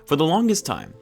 For the longest time,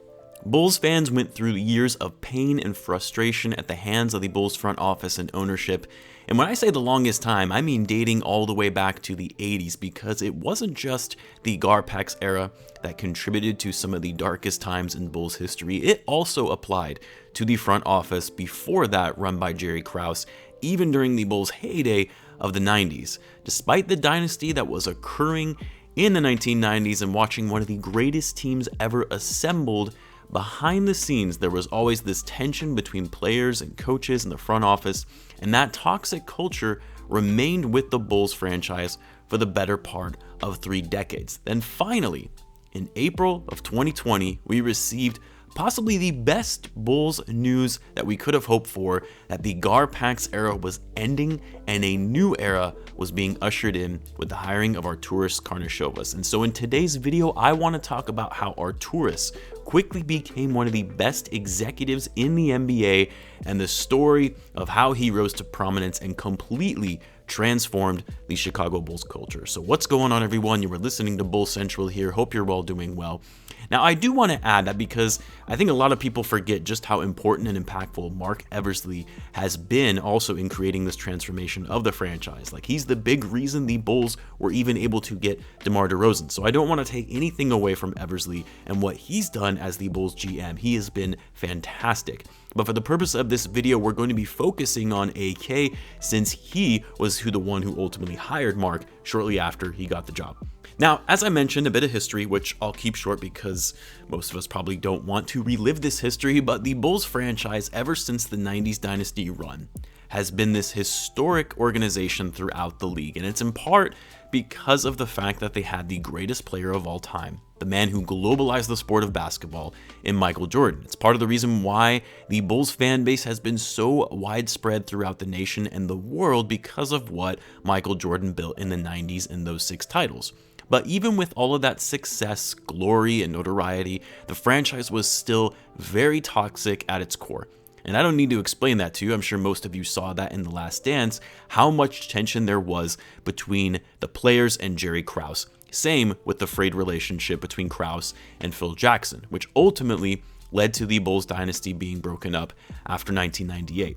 Bulls fans went through years of pain and frustration at the hands of the Bulls front office and ownership. And when I say the longest time, I mean dating all the way back to the 80s, because it wasn't just the Garpax era that contributed to some of the darkest times in Bulls history. It also applied to the front office before that, run by Jerry Krause, even during the Bulls' heyday of the 90s. Despite the dynasty that was occurring in the 1990s and watching one of the greatest teams ever assembled, behind the scenes, there was always this tension between players and coaches in the front office, and that toxic culture remained with the Bulls franchise for the better part of 3 decades. Then finally, in April of 2020, we received possibly the best Bulls news that we could have hoped for, that the Garpax era was ending and a new era was being ushered in with the hiring of Artūras Karnišovas. And so in today's video, I want to talk about how Artūras quickly became one of the best executives in the NBA and the story of how he rose to prominence and completely transformed the Chicago Bulls culture. So what's going on, everyone? You were listening to Bull Central here. Hope you're all doing well. Now, I do want to add that because I think a lot of people forget just how important and impactful Marc Eversley has been also in creating this transformation of the franchise. Like, he's the big reason the Bulls were even able to get DeMar DeRozan. So I don't want to take anything away from Eversley and what he's done as the Bulls GM. He has been fantastic. But for the purpose of this video, we're going to be focusing on AK, since he was the one who ultimately hired Marc shortly after he got the job. Now, as I mentioned, a bit of history, which I'll keep short because most of us probably don't want to relive this history, but the Bulls franchise, ever since the 90s dynasty run, has been this historic organization throughout the league. And it's in part because of the fact that they had the greatest player of all time, the man who globalized the sport of basketball, in Michael Jordan. It's part of the reason why the Bulls fan base has been so widespread throughout the nation and the world, because of what Michael Jordan built in the 90s in those 6 titles. But even with all of that success, glory, and notoriety, the franchise was still very toxic at its core. And I don't need to explain that to you. I'm sure most of you saw that in The Last Dance, how much tension there was between the players and Jerry Krause. Same with the frayed relationship between Krause and Phil Jackson, which ultimately led to the Bulls dynasty being broken up after 1998.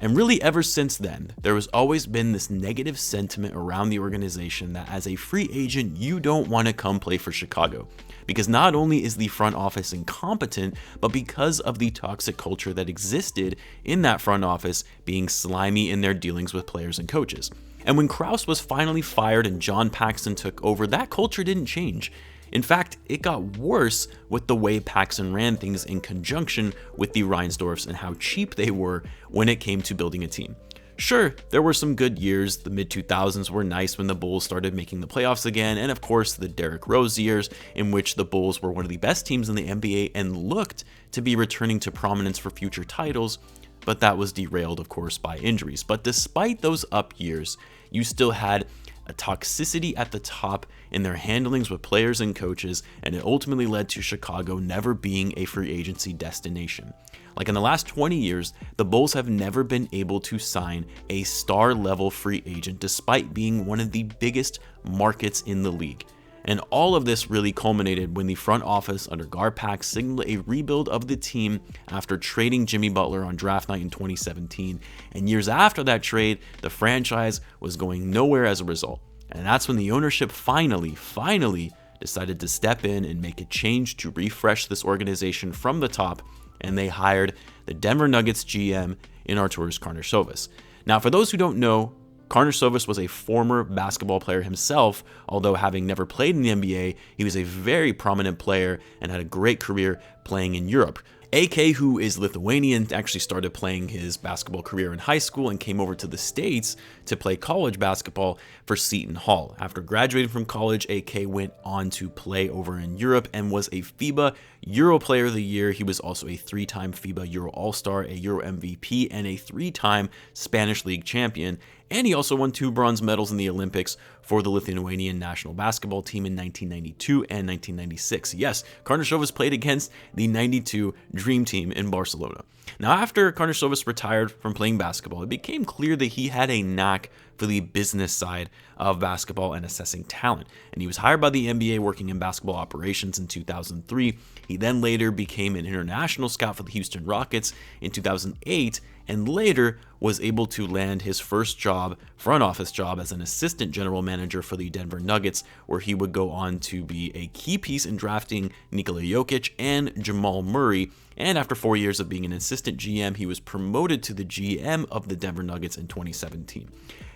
And really, ever since then, there has always been this negative sentiment around the organization that as a free agent, you don't want to come play for Chicago. Because not only is the front office incompetent, but because of the toxic culture that existed in that front office being slimy in their dealings with players and coaches. And when Krause was finally fired and John Paxson took over, that culture didn't change. In fact, it got worse with the way Paxson ran things in conjunction with the Reinsdorfs and how cheap they were when it came to building a team. Sure, there were some good years. The mid-2000s were nice when the Bulls started making the playoffs again, and of course the Derrick Rose years, in which the Bulls were one of the best teams in the NBA and looked to be returning to prominence for future titles, but that was derailed, of course, by injuries. But despite those up years, you still had a toxicity at the top in their handlings with players and coaches, and it ultimately led to Chicago never being a free agency destination. Like, in the last 20 years, the Bulls have never been able to sign a star-level free agent despite being one of the biggest markets in the league. And all of this really culminated when the front office under Garpax signaled a rebuild of the team after trading Jimmy Butler on draft night in 2017. And years after that trade, the franchise was going nowhere as a result. And that's when the ownership finally decided to step in and make a change to refresh this organization from the top. And they hired the Denver Nuggets GM in Artūras Karnišovas. Now, for those who don't know, Karnisovas was a former basketball player himself, although having never played in the NBA, he was a very prominent player and had a great career playing in Europe. AK, who is Lithuanian, actually started playing his basketball career in high school and came over to the States to play college basketball for Seton Hall. After graduating from college, AK went on to play over in Europe and was a FIBA Euro Player of the Year. He was also a 3-time FIBA Euro All-Star, a Euro MVP, and a 3-time Spanish League champion. And he also won 2 bronze medals in the Olympics for the Lithuanian national basketball team in 1992 and 1996. Yes, Karnišovas played against the 92 Dream Team in Barcelona. Now, after Karnišovas retired from playing basketball, it became clear that he had a knack for the business side of basketball and assessing talent. And he was hired by the NBA working in basketball operations in 2003. He then later became an international scout for the Houston Rockets in 2008, and later was able to land his first job, front office job, as an assistant general manager for the Denver Nuggets, where he would go on to be a key piece in drafting Nikola Jokic and Jamal Murray. And after 4 years of being an assistant GM, he was promoted to the GM of the Denver Nuggets in 2017.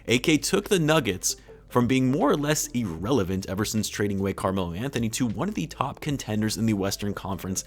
AK took the Nuggets from being more or less irrelevant ever since trading away Carmelo Anthony to one of the top contenders in the Western Conference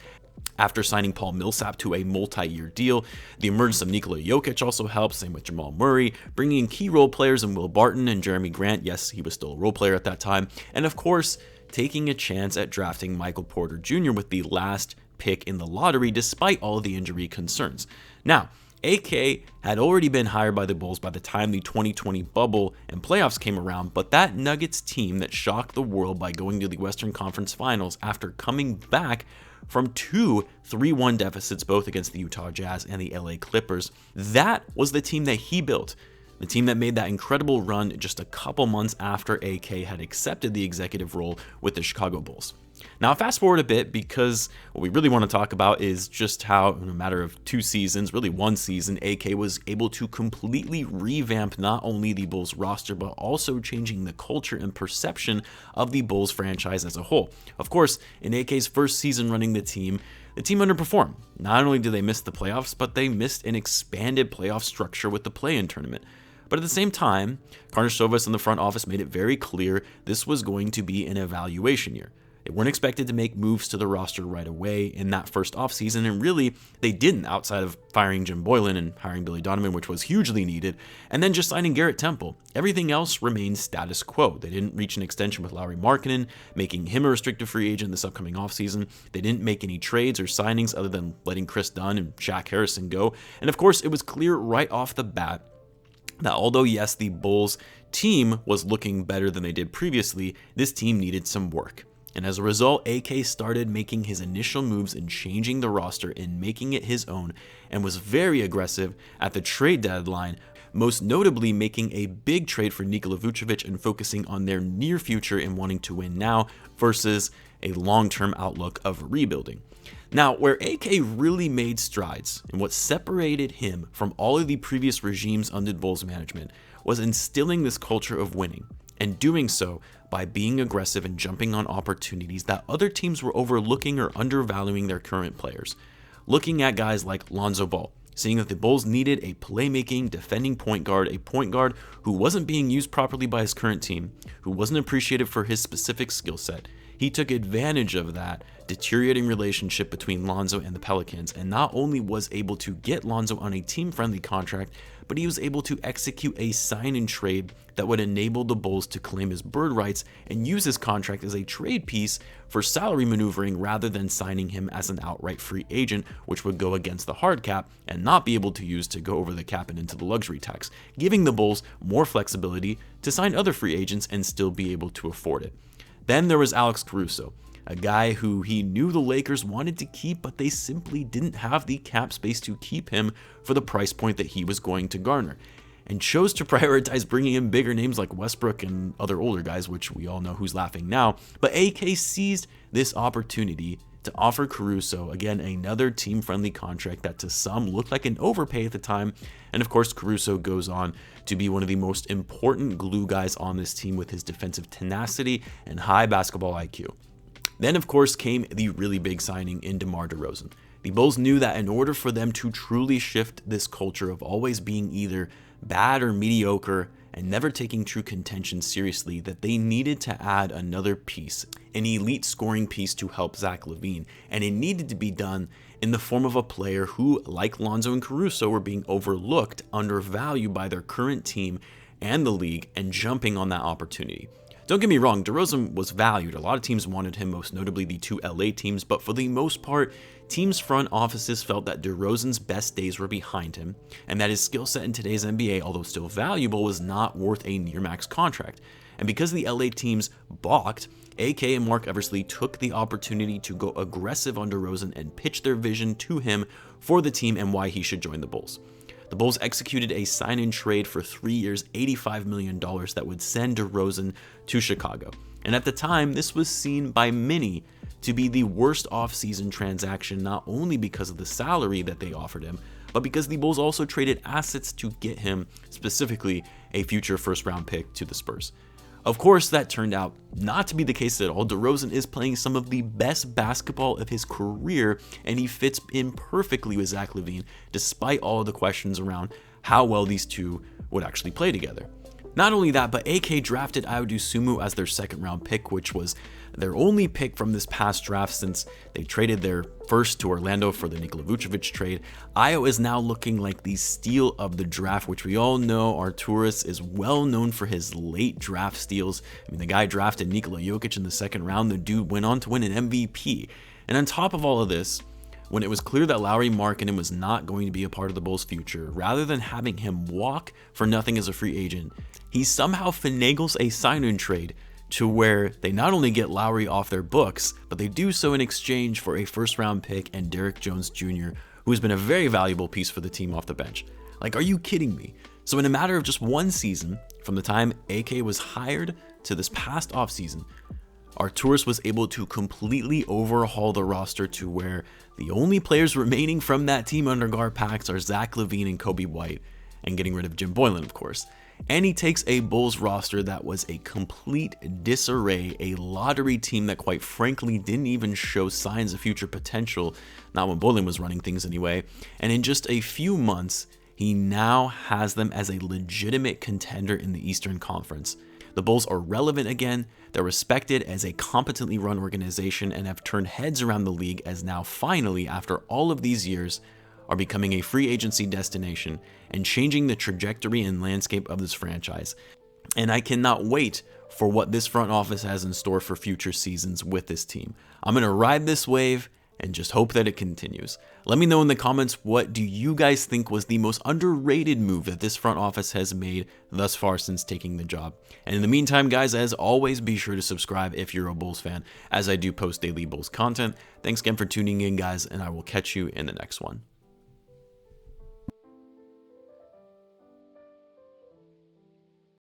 after signing Paul Millsap to a multi-year deal. The emergence of Nikola Jokic also helped, same with Jamal Murray, bringing in key role players in Will Barton and Jeremy Grant. Yes, he was still a role player at that time. And of course, taking a chance at drafting Michael Porter Jr. with the last pick in the lottery despite all the injury concerns. Now, AK had already been hired by the Bulls by the time the 2020 bubble and playoffs came around, but that Nuggets team that shocked the world by going to the Western Conference Finals after coming back from two 3-1 deficits, both against the Utah Jazz and the LA Clippers, that was the team that he built. The team that made that incredible run just a couple months after AK had accepted the executive role with the Chicago Bulls. Now, fast forward a bit, because what we really want to talk about is just how, in a matter of 2 seasons, really 1 season, AK was able to completely revamp not only the Bulls roster, but also changing the culture and perception of the Bulls franchise as a whole. Of course, in AK's first season running the team underperformed. Not only did they miss the playoffs, but they missed an expanded playoff structure with the play-in tournament. But at the same time, Karnišovas and the front office made it very clear this was going to be an evaluation year. They weren't expected to make moves to the roster right away in that first offseason, and really, they didn't, outside of firing Jim Boylan and hiring Billy Donovan, which was hugely needed, and then just signing Garrett Temple. Everything else remained status quo. They didn't reach an extension with Lauri Markkanen, making him a restricted free agent this upcoming offseason. They didn't make any trades or signings other than letting Chris Dunn and Shaq Harrison go. And of course, it was clear right off the bat that although, yes, the Bulls team was looking better than they did previously, this team needed some work. And as a result, AK started making his initial moves and changing the roster and making it his own, and was very aggressive at the trade deadline, most notably making a big trade for Nikola Vucevic and focusing on their near future and wanting to win now versus a long-term outlook of rebuilding. Now, where AK really made strides and what separated him from all of the previous regimes under Bulls management was instilling this culture of winning, and doing so by being aggressive and jumping on opportunities that other teams were overlooking or undervaluing their current players. Looking at guys like Lonzo Ball, seeing that the Bulls needed a playmaking, defending point guard, a point guard who wasn't being used properly by his current team, who wasn't appreciated for his specific skill set. He took advantage of that deteriorating relationship between Lonzo and the Pelicans, and not only was able to get Lonzo on a team-friendly contract, but he was able to execute a sign-and-trade that would enable the Bulls to claim his bird rights and use his contract as a trade piece for salary maneuvering rather than signing him as an outright free agent, which would go against the hard cap and not be able to use to go over the cap and into the luxury tax, giving the Bulls more flexibility to sign other free agents and still be able to afford it. Then there was Alex Caruso, a guy who he knew the Lakers wanted to keep, but they simply didn't have the cap space to keep him for the price point that he was going to garner, and chose to prioritize bringing in bigger names like Westbrook and other older guys, which we all know who's laughing now. But AK seized this opportunity to offer Caruso, again, another team-friendly contract that to some looked like an overpay at the time. And of course, Caruso goes on to be one of the most important glue guys on this team with his defensive tenacity and high basketball IQ. Then, of course, came the really big signing in DeMar DeRozan. The Bulls knew that in order for them to truly shift this culture of always being either bad or mediocre and never taking true contention seriously, that they needed to add another piece, an elite scoring piece to help Zach LaVine, and it needed to be done in the form of a player who, like Lonzo and Caruso, were being overlooked, undervalued by their current team and the league, and jumping on that opportunity. Don't get me wrong, DeRozan was valued. A lot of teams wanted him, most notably the 2 LA teams, but for the most part, teams' front offices felt that DeRozan's best days were behind him, and that his skill set in today's NBA, although still valuable, was not worth a near-max contract. And because the LA teams balked, AK and Mark Eversley took the opportunity to go aggressive on DeRozan and pitch their vision to him for the team and why he should join the Bulls. The Bulls executed a sign-and trade for 3 years, $85 million that would send DeRozan to Chicago. And at the time, this was seen by many to be the worst offseason transaction, not only because of the salary that they offered him, but because the Bulls also traded assets to get him, specifically a future first-round pick, to the Spurs. Of course, that turned out not to be the case at all. DeRozan is playing some of the best basketball of his career, and he fits in perfectly with Zach LaVine, despite all of the questions around how well these two would actually play together. Not only that, but AK drafted Dosunmu as their second-round pick, which was their only pick from this past draft since they traded their first to Orlando for the Nikola Vucevic trade. Ayo is now looking like the steal of the draft, which we all know Artūras is well known for his late draft steals. I mean, the guy drafted Nikola Jokic in the second round. The dude went on to win an MVP. And on top of all of this, when it was clear that Lauri Markkanen was not going to be a part of the Bulls' future, rather than having him walk for nothing as a free agent, he somehow finagles a sign-and trade to where they not only get Lauri off their books, but they do so in exchange for a first-round pick and Derrick Jones Jr., who has been a very valuable piece for the team off the bench. Like, are you kidding me? So in a matter of just one season, from the time AK was hired to this past offseason, Artūras was able to completely overhaul the roster to where the only players remaining from that team under GarPax are Zach LaVine and Coby White, and getting rid of Jim Boylen, of course. And he takes a Bulls roster that was a complete disarray, a lottery team that quite frankly didn't even show signs of future potential, not when Boylen was running things anyway, and in just a few months, he now has them as a legitimate contender in the Eastern Conference. The Bulls are relevant again, they're respected as a competently run organization, and have turned heads around the league as now finally, after all of these years, are becoming a free agency destination and changing the trajectory and landscape of this franchise. And I cannot wait for what this front office has in store for future seasons with this team. I'm going to ride this wave and just hope that it continues. Let me know in the comments, what do you guys think was the most underrated move that this front office has made thus far since taking the job? And in the meantime, guys, as always, be sure to subscribe if you're a Bulls fan, as I do post daily Bulls content. Thanks again for tuning in, guys, and I will catch you in the next one.